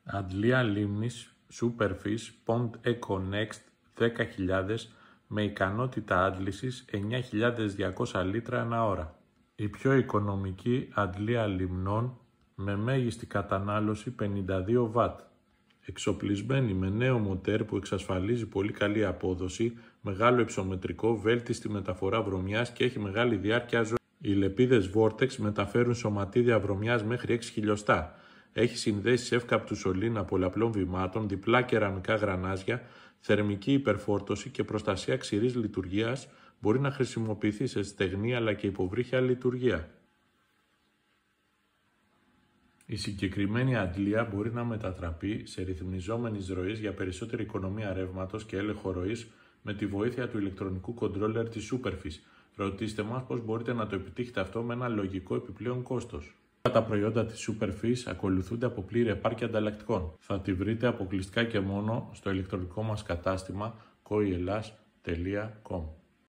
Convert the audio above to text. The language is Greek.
Αντλία λίμνης Superfish Pond Eco Next 10.000 με ικανότητα άντλησης 9.200 λίτρα ανά ώρα. Η πιο οικονομική αντλία λιμνών με μέγιστη κατανάλωση 52 W. Εξοπλισμένη με νέο μοτέρ που εξασφαλίζει πολύ καλή απόδοση, μεγάλο υψομετρικό, βέλτιστη μεταφορά βρωμιάς και έχει μεγάλη διάρκεια ζωής. Οι λεπίδες Vortex μεταφέρουν σωματίδια βρωμιάς μέχρι 6 χιλιοστά. Έχει συνδέσεις εύκαπτου σωλήνα πολλαπλών βημάτων, διπλά κεραμικά γρανάζια, θερμική υπερφόρτωση και προστασία ξηρής λειτουργίας, μπορεί να χρησιμοποιηθεί σε στεγνή αλλά και υποβρύχια λειτουργία. Η συγκεκριμένη αντλία μπορεί να μετατραπεί σε ρυθμιζόμενης ροής για περισσότερη οικονομία ρεύματος και έλεγχο ροής με τη βοήθεια του ηλεκτρονικού κοντρόλερ της Superfish. Ρωτήστε μας πώς μπορείτε να το επιτύχετε αυτό με ένα λογικό επιπλέον κόστος. Τα προϊόντα της Superfish ακολουθούνται από πλήρη επάρκεια ανταλλακτικών. Θα τη βρείτε αποκλειστικά και μόνο στο ηλεκτρονικό μας κατάστημα koielas.com.